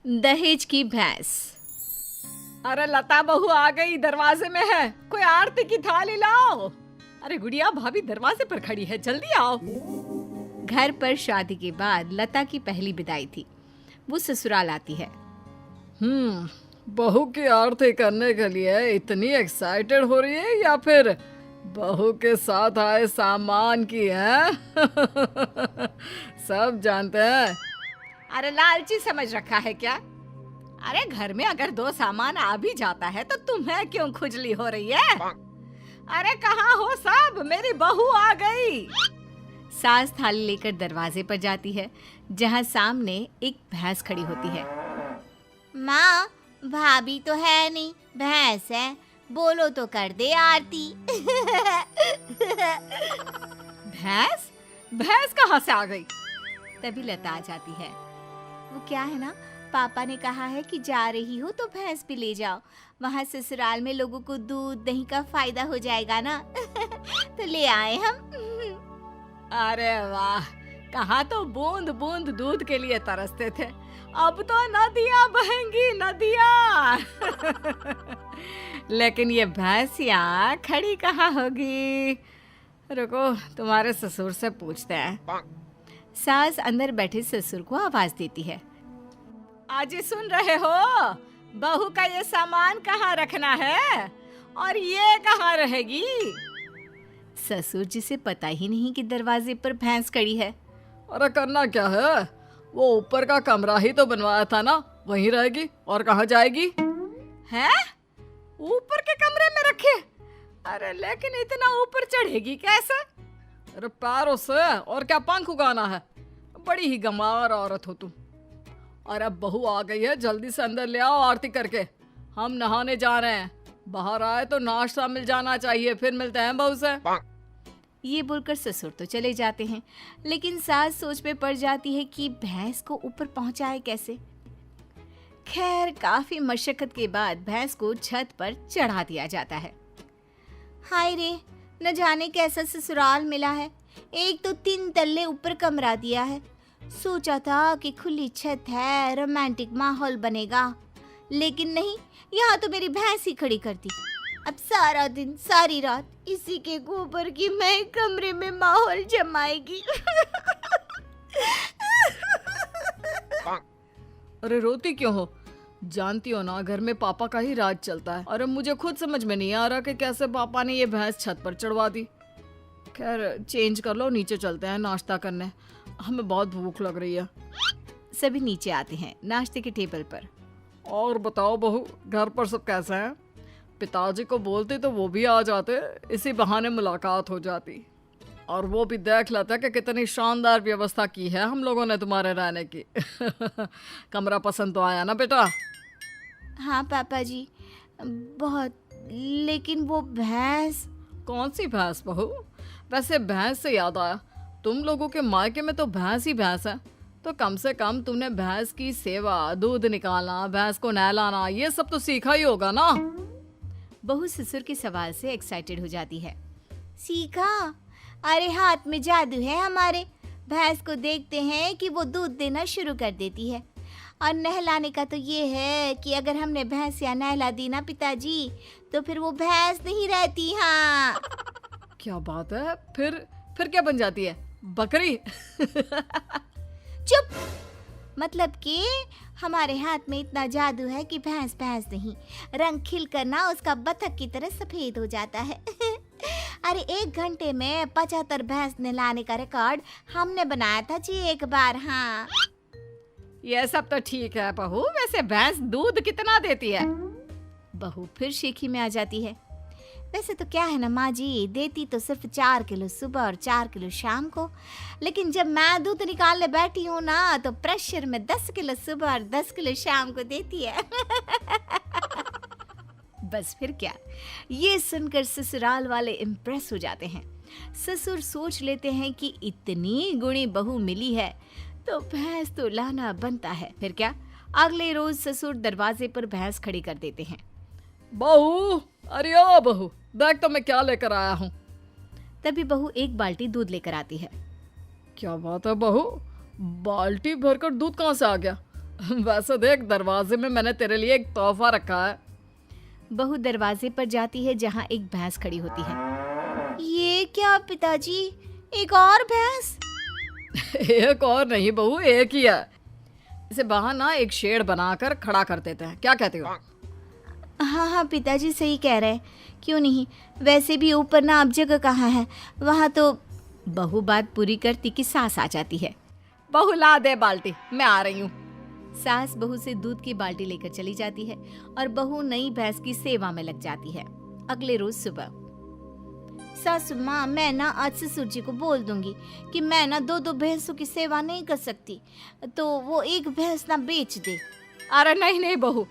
दहेज की भैंस। अरे लता बहू आ गई, दरवाजे में है, कोई आरती की थाली लाओ। अरे गुड़िया भाभी दरवाजे पर खड़ी है, जल्दी आओ। घर पर शादी के बाद लता की पहली विदाई थी। वो ससुराल आती है। बहू की आरती करने के लिए इतनी एक्साइटेड हो रही है या फिर बहू के साथ आए सामान की है? सब जानते हैं। अरे लालची समझ रखा है क्या? अरे घर में अगर दो सामान आ भी जाता है तो तुम्हें क्यों खुजली हो रही है? अरे कहाँ हो सब, मेरी बहू आ गई। सास थाली लेकर दरवाजे पर जाती है, जहाँ सामने एक भैंस खड़ी होती है। माँ, भाभी तो है नहीं, भैंस है, बोलो तो कर दे आरती। भैंस? भैंस कहाँ से आ गई? तभी लता आ जाती है। वो क्या है ना, पापा ने कहा है कि जा रही हो तो भैंस भी ले जाओ, वहाँ ससुराल में लोगों को दूध दही का फायदा हो जाएगा ना। तो ले आए हम। अरे वाह, कहाँ तो बूंद बूंद दूध के लिए तरसते थे, अब तो नदियाँ बहेंगी नदियाँ। लेकिन ये भैंसियाँ खड़ी कहाँ होगी? रुको, तुम्हारे ससुर से पूछते हैं। सास अंदर बैठे ससुर को आवाज देती है। आज सुन रहे हो? बहू का ये सामान कहाँ रखना है और ये कहाँ रहेगी? ससुर जी से पता ही नहीं कि दरवाजे पर भैंस खड़ी है। अरे करना क्या है, वो ऊपर का कमरा ही तो बनवाया था ना, वहीं रहेगी और कहाँ जाएगी? हैं? ऊपर के कमरे में रखे? अरे लेकिन इतना ऊपर चढ़ेगी कैसे? अरे पैरों से, और क्या पंख उगाना है? बड़ी ही गंवार औरत हो तुम। और अब बहू आ गई है, जल्दी से अंदर ले आओ आरती करके, हम नहाने जा रहे हैं। बाहर आए तो नाश्ता मिल जाना चाहिए, फिर मिलते हैं बहू से। ये बोलकर ससुर तो चले जाते हैं, लेकिन सास सोच में पड़ जाती है कि भैंस को ऊपर पहुंचाए कैसे। खैर काफी मशक्कत के बाद भैंस को छत पर चढ़ा दिया जाता है। हाय रे, न जाने कैसा ससुराल मिला है, एक तो 3 तल्ले ऊपर कमरा दिया है। सोचा था कि खुली छत है, रोमांटिक माहौल बनेगा, लेकिन नहीं, यहाँ तो मेरी भैंस ही खड़ी कर दी। अब सारा दिन सारी रात इसी के गोबर की मैं कमरे में माहौल जमाएगी। अरे रोती क्यों हो? जानती हो ना, घर में पापा का ही राज चलता है। और अब मुझे खुद समझ में नहीं आ रहा कि कैसे पापा ने ये भैंस छत पर चढ़वा दी। खैर चेंज कर लो, नीचे चलते हैं नाश्ता करने, हमें बहुत भूख लग रही है। सभी नीचे आते हैं नाश्ते के टेबल पर। और बताओ बहू, घर पर सब कैसे हैं? पिताजी को बोलते तो वो भी आ जाते, इसी बहाने मुलाकात हो जाती, और वो भी देख लेते कि कितनी शानदार व्यवस्था की है हम लोगों ने तुम्हारे रहने की। कमरा पसंद तो आया ना बेटा? हाँ पापा जी, बहुत, लेकिन वो भैंस। कौन सी भैंस बहू? वैसे भैंस से याद आया, तुम लोगों के मायके में तो भैंस ही भैंस है, तो कम से कम तुमने भैंस की सेवा, दूध निकालना, भैंस को नहलाना, ये सब तो सीखा ही होगा ना? बहू ससुर के सवाल से एक्साइटेड हो जाती है। सीखा? अरे हाथ में जादू है हमारे। भैंस को देखते हैं कि वो दूध देना शुरू कर देती है, और नहलाने का तो ये है कि अगर हमने भैंस या नहला दी ना पिताजी, तो फिर वो भैंस नहीं रहती। हाँ। क्या बात है? फिर क्या बन जाती है? बकरी? चुप। मतलब कि हमारे हाथ में इतना जादू है कि भैंस भैंस नहीं, रंग खिल कर ना उसका बतख की तरह सफेद हो जाता है। अरे 1 घंटे में 75 भैंस नहलाने का रिकॉर्ड हमने बनाया था जी एक बार। हाँ, ये सब तो ठीक है बहू, वैसे भैंस दूध कितना देती है? बहू फिर शेखी में आ जाती है। वैसे तो क्या है ना माँ जी, देती तो सिर्फ 4 किलो सुबह और 4 किलो शाम को, लेकिन जब मैं दूध निकालने बैठी हूँ ना, तो प्रेशर में 10 किलो सुबह और 10 किलो शाम को देती है। बस फिर क्या, ये सुनकर ससुराल वाले इम्प्रेस हो जाते हैं। ससुर सोच लेते हैं कि इतनी गुणी बहू मिली है तो भैंस तो लाना बनता है। फिर क्या, अगले रोज ससुर दरवाजे पर भैंस खड़ी कर देते हैं। बहू, अरे ओ बहू, देख तो मैं क्या लेकर आया हूँ। तभी बहू एक बाल्टी दूध लेकर आती है। क्या बात है बहू, बाल्टी भरकर दूध कहाँ से आ गया? वैसे देख, दरवाजे में मैंने तेरे लिए एक तोहफा रखा है। बहू दरवाजे पर जाती है जहाँ एक भैंस खड़ी होती है। ये क्या पिताजी, एक और भैंस? एक और नहीं बहू, एक ही है। इसे बाहर ना एक शेड बनाकर खड़ा कर देते हैं, क्या कहते हो? हाँ हाँ पिताजी सही कह रहे हैं, क्यों नहीं। वैसे भी ऊपर ना अब जगह कहाँ है, वहाँ तो। बहू बात पूरी करती कि सास आ जाती है। बहू ला दे बाल्टी, मैं आ रही हूँ। सास बहू से दूध की बाल्टी लेकर चली जाती है और बहू नई भैंस की सेवा में लग जाती है। अगले रोज सुबह सासू माँ, मैं ना आज ससुर जी को बोल दूंगी कि मैं ना दो दो भैंसों की सेवा नहीं कर सकती, तो वो एक भैंस ना बेच दे। अरे नहीं नहीं बहू,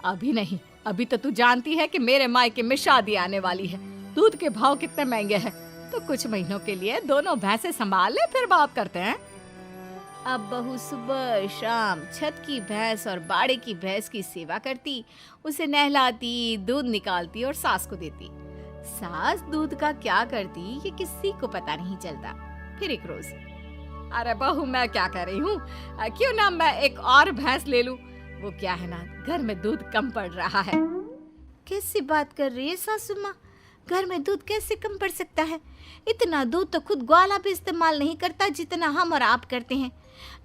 अभी नहीं। अभी तो तू जानती है कि मेरे मायके में शादी आने वाली है। दूध के भाव कितने महंगे हैं, तो कुछ महीनों के लिए दोनों भैंसें संभाल ले, फिर बात करते हैं। अब बहू सुबह शाम छत की भैंस और बाड़े की भैंस की सेवा करती, उसे नहलाती, दूध निकालती और सास को देती। सास दूध का क्या करती ये किसी को पता नहीं चलता। फिर एक रोज, अरे बहू, मैं क्या कह रही हूँ, क्यों ना मैं एक और भैंस ले लूं। वो क्या है ना, घर में दूध कम पड़ रहा है। कैसी बात कर रही है सासू माँ, घर में दूध कैसे कम पड़ सकता है? इतना दूध तो खुद ग्वाला भी इस्तेमाल नहीं करता जितना हम और आप करते हैं।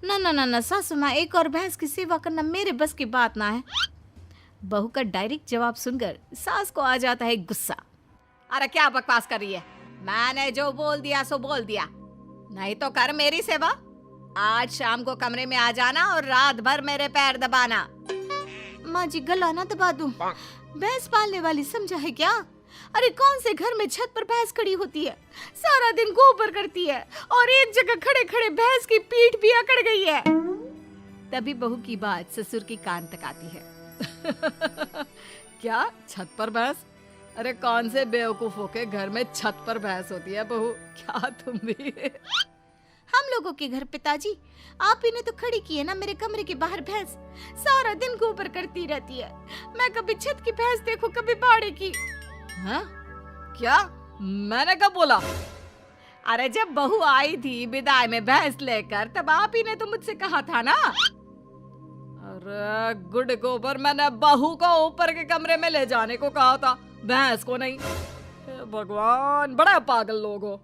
ना ना ना ना सासू माँ, एक और भैंस की सेवा करना मेरे बस की बात ना है। बहू का डायरेक्ट जवाब सुनकर सास को आ जाता है गुस्सा। अरे क्या बकवास कर रही है, मैंने जो बोल दिया सो बोल दिया, नहीं तो कर मेरी सेवा। आज शाम को कमरे में आ जाना और रात भर मेरे पैर दबाना। माँ जी, गला ना दबा दूं। भैंस पालने वाली समझा है क्या? अरे कौन से घर में छत पर भैंस खड़ी होती है, सारा दिन गोबर करती है और एक जगह खड़े खड़े भैंस की पीठ भी अकड़ गई है। तभी बहू की बात ससुर के कान तक आती है। क्या छत पर भैंस? अरे कौन से बेवकूफों के घर में छत पर भैंस होती है बहू, क्या तुम भी? हम लोगों के घर पिताजी, आप ही ने तो खड़ी की है ना मेरे कमरे के बाहर भैंस। सारा दिन गोबर करती रहती है। मैं कभी छत की भैंस देखो, कभी बाड़े की। हाँ? क्या? मैंने कब बोला? अरे जब बहू आई थी विदाई में भैंस लेकर, तब आप ही ने तो मुझसे कहा था ना। अरे गुड गोबर, मैंने बहू को ऊपर के कमरे में ले जाने को कहा था, भैंस को नहीं। हे भगवान, बड़ा पागल लोग हो।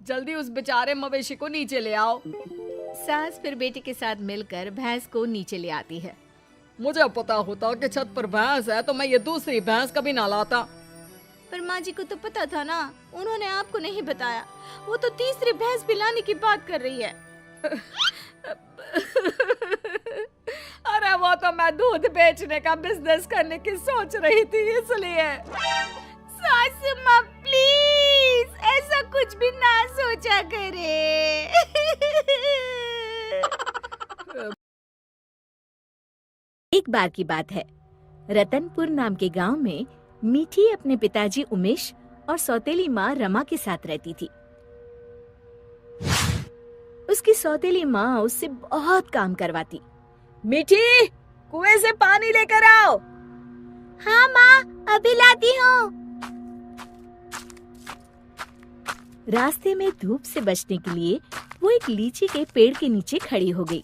जल्दी उस बेचारे मवेशी को नीचे ले आओ। सास फिर बेटे के साथ मिलकर भैंस को नीचे ले आती है। मुझे पता होता कि छत पर भैंस है तो मैं ये दूसरी भैंस कभी ना लाता। पर माँ जी को तो पता था ना, उन्होंने आपको नहीं बताया। वो तो तीसरी भैंस भी लाने की बात कर रही है। अरे वो तो मैं दूध बेचने का बिजनेस करने की सोच रही थी, इसलिए। सासू माँ प्लीज ऐसा कुछ भी ना सोचा करे। एक बार की बात है, रतनपुर नाम के गांव में मीठी अपने पिताजी उमेश और सौतेली माँ रमा के साथ रहती थी। उसकी सौतेली माँ उससे बहुत काम करवाती। मीठी, कुएं से पानी लेकर आओ। हाँ माँ, अभी लाती हूँ। रास्ते में धूप से बचने के लिए वो एक लीची के पेड़ के नीचे खड़ी हो गई।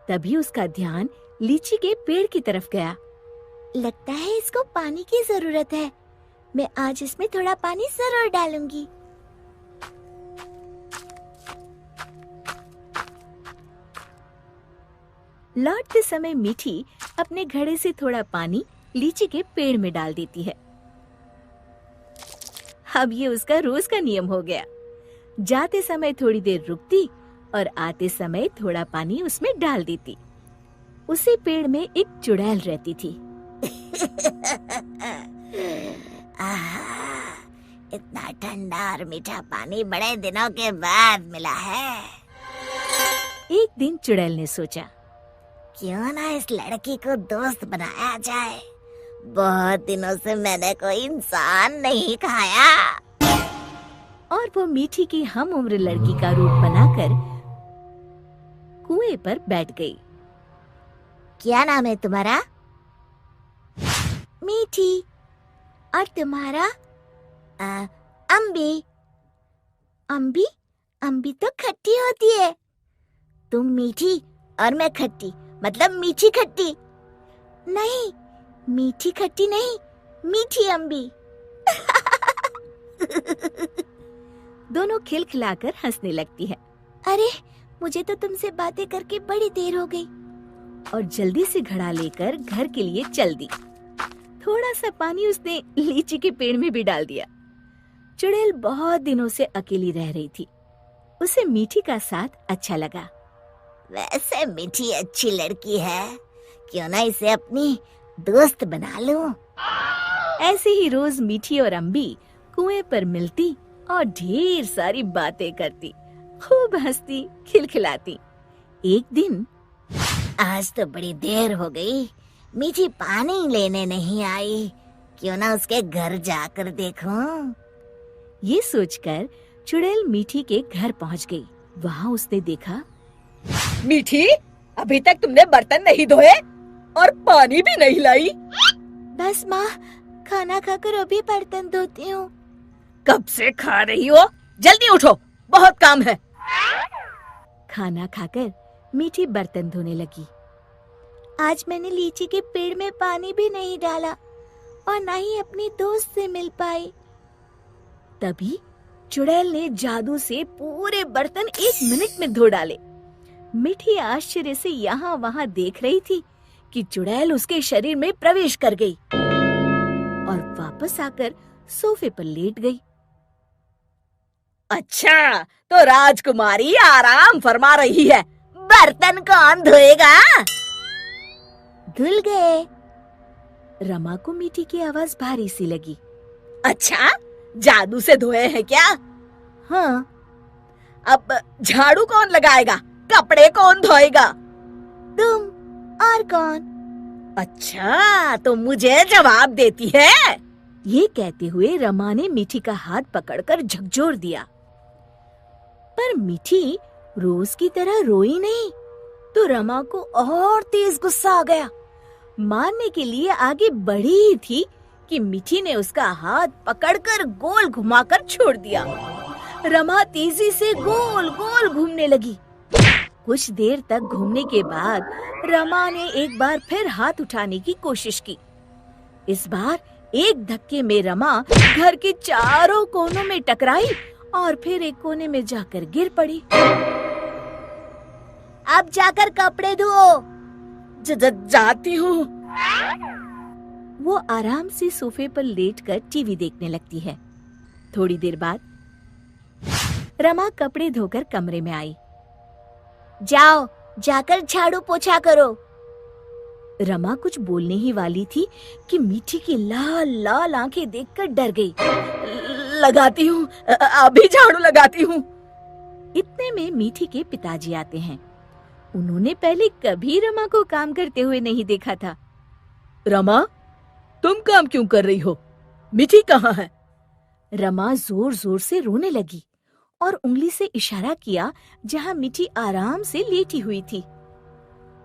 तभी उसका ध्यान लीची के पेड़ की तरफ गया। लगता है इसको पानी की जरूरत है, मैं आज इसमें थोड़ा पानी जरूर डालूंगी। लौटते समय मीठी अपने घड़े से थोड़ा पानी लीची के पेड़ में डाल देती है। अब ये उसका रोज का नियम हो गया। जाते समय थोड़ी देर रुकती और आते समय थोड़ा पानी उसमें डाल देती। उसी पेड़ में एक चुड़ैल रहती थी। इतना ठंडा और मीठा पानी बड़े दिनों के बाद मिला है। एक दिन चुड़ैल ने सोचा, क्यों ना इस लड़की को दोस्त बनाया जाए। बहुत दिनों से मैंने कोई इंसान नहीं खाया। और वो मीठी की हम उम्र लड़की का रूप बनाकर कुएं पर बैठ गई। क्या नाम है तुम्हारा? मीठी। और तुम्हारा? अम्बी। अम्बी? अम्बी तो खट्टी होती है। तुम मीठी और मैं खट्टी, मतलब मीठी खट्टी। नहीं, मीठी खट्टी नहीं, मीठी अम्बी। दोनों खिलखिलाकर हंसने लगती है अरे, मुझे तो तुमसे बातें करके बड़ी देर हो गई। और जल्दी से घड़ा लेकर घर के लिए चल दी। थोड़ा सा पानी उसने लीची के पेड़ में भी डाल दिया। चुड़ैल बहुत दिनों से अकेली रह रही थी। उसे मीठी का साथ अच्छा लगा। वैसे मीठी अच्छी लड़की है, क्यों ना इसे अपनी दोस्त बना लूं। ऐसे ही रोज मीठी और अम्बी कुएं पर मिलती और ढेर सारी बातें करती, खूब हंसती खिलखिलाती। एक दिन, आज तो बड़ी देर हो गई, मीठी पानी लेने नहीं आई, क्यों ना उसके घर जाकर देखूं। ये सोचकर चुड़ैल मीठी के घर पहुंच गई। वहाँ उसने देखा, मीठी, अभी तक तुमने बर्तन नहीं धोए और पानी भी नहीं लाई। बस माँ, खाना खाकर अभी बर्तन धोती हूँ। कब से खा रही हो? जल्दी उठो, बहुत काम है। खाना खाकर मीठी बर्तन धोने लगी। आज मैंने लीची के पेड़ में पानी भी नहीं डाला और ना ही अपनी दोस्त से मिल पाई। तभी चुड़ैल ने जादू से पूरे बर्तन 1 मिनट में धो डाले। मीठी आश्चर्य से यहाँ वहाँ देख रही थी कि चुड़ैल उसके शरीर में प्रवेश कर गई और वापस आकर सोफे पर लेट गई। अच्छा, तो राजकुमारी आराम फरमा रही है। बर्तन कौन धोएगा? धुल गए। रमा को मीठी की आवाज भारी सी लगी। अच्छा, जादू से धोए हैं क्या? हाँ। अब झाड़ू कौन लगाएगा? कपड़े कौन धोएगा? तुम, और कौन? अच्छा, तो मुझे जवाब देती है। ये कहते हुए रमा ने मीठी का हाथ पकड़कर झकझोर दिया। पर मीठी रोज की तरह रोई नहीं, तो रमा को और तेज गुस्सा आ गया। मारने के लिए आगे बढ़ी ही थी कि मीठी ने उसका हाथ पकड़कर गोल घुमाकर छोड़ दिया। रमा तेजी से गोल गोल घूमने लगी। कुछ देर तक घूमने के बाद रमा ने एक बार फिर हाथ उठाने की कोशिश की। इस बार एक धक्के में रमा घर के चारों कोनों में टकराई और फिर एक कोने में जाकर गिर पड़ी। अब जाकर कपड़े धो। जाती हूँ। वो आराम से सोफे पर लेटकर टीवी देखने लगती है। थोड़ी देर बाद रमा कपड़े धोकर कमरे में आई। जाओ, जाकर झाड़ू पोछा करो। रमा कुछ बोलने ही वाली थी कि मीठी की लाल लाल आंखें देखकर डर गई। लगाती हूँ, अभी झाड़ू लगाती हूँ। इतने में मीठी के पिताजी आते हैं। उन्होंने पहले कभी रमा को काम करते हुए नहीं देखा था। रमा, तुम काम क्यों कर रही हो? मीठी कहाँ है? रमा जोर जोर से रोने लगी और उंगली से इशारा किया जहाँ मीठी आराम से लेटी हुई थी।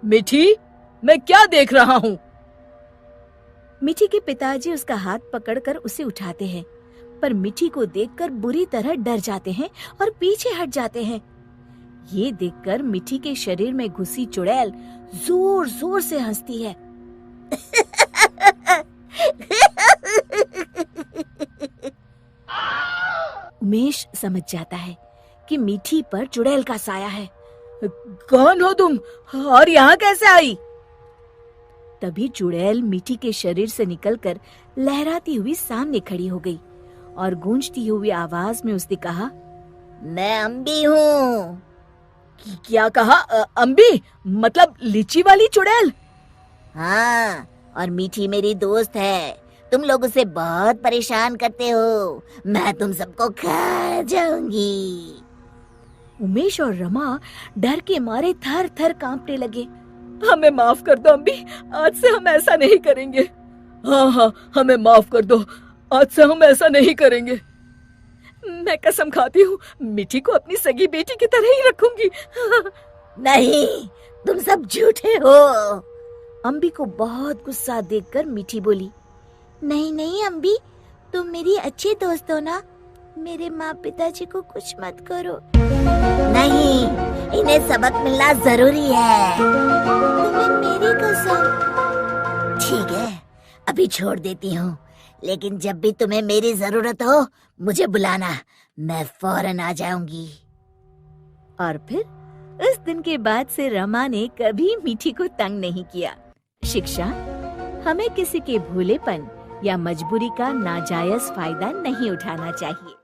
मीठी, मैं क्या देख रहा हूँ? मीठी के पिताजी उसका हाथ पकड़कर उसे उठाते हैं, पर मीठी को देखकर बुरी तरह डर जाते हैं और पीछे हट जाते हैं। ये देखकर मीठी के शरीर में घुसी चुड़ैल जोर जोर से हंसती है। उमेश समझ जाता है कि मीठी पर चुड़ैल का साया है। कौन हो तुम और यहाँ कैसे आई? तभी चुड़ैल मीठी के शरीर से निकलकर लहराती हुई सामने खड़ी हो गई और गूंजती हुई आवाज में उसने कहा, मैं अम्बी हूँ। क्या कहा? अम्बी मतलब लीची वाली चुड़ैल? हाँ, और मीठी मेरी दोस्त है। तुम लोग उसे बहुत परेशान करते हो। मैं तुम सबको खा जाऊंगी। उमेश और रमा डर के मारे थर थर कांपने लगे। हमें माफ कर दो अम्बी, आज से हम ऐसा नहीं करेंगे। हाँ हाँ, हमें माफ कर दो, आज से हम ऐसा नहीं करेंगे। मैं कसम खाती हूँ, मीठी को अपनी सगी बेटी की तरह ही रखूंगी। नहीं, तुम सब झूठे हो। अम्बी को बहुत गुस्सा देखकर मीठी बोली, नहीं नहीं अम्बी, तुम मेरी अच्छी दोस्त हो ना। मेरे माँ पिताजी को कुछ मत करो। नहीं, इन्हें सबक मिलना जरूरी है। तुम्हें मेरी कसम। ठीक है, अभी छोड़ देती हूँ, लेकिन जब भी तुम्हें मेरी जरूरत हो मुझे बुलाना, मैं फौरन आ जाऊंगी। और फिर उस दिन के बाद से रमा ने कभी मीठी को तंग नहीं किया। शिक्षा: हमें किसी के भोलेपन या मजबूरी का नाजायज फायदा नहीं उठाना चाहिए।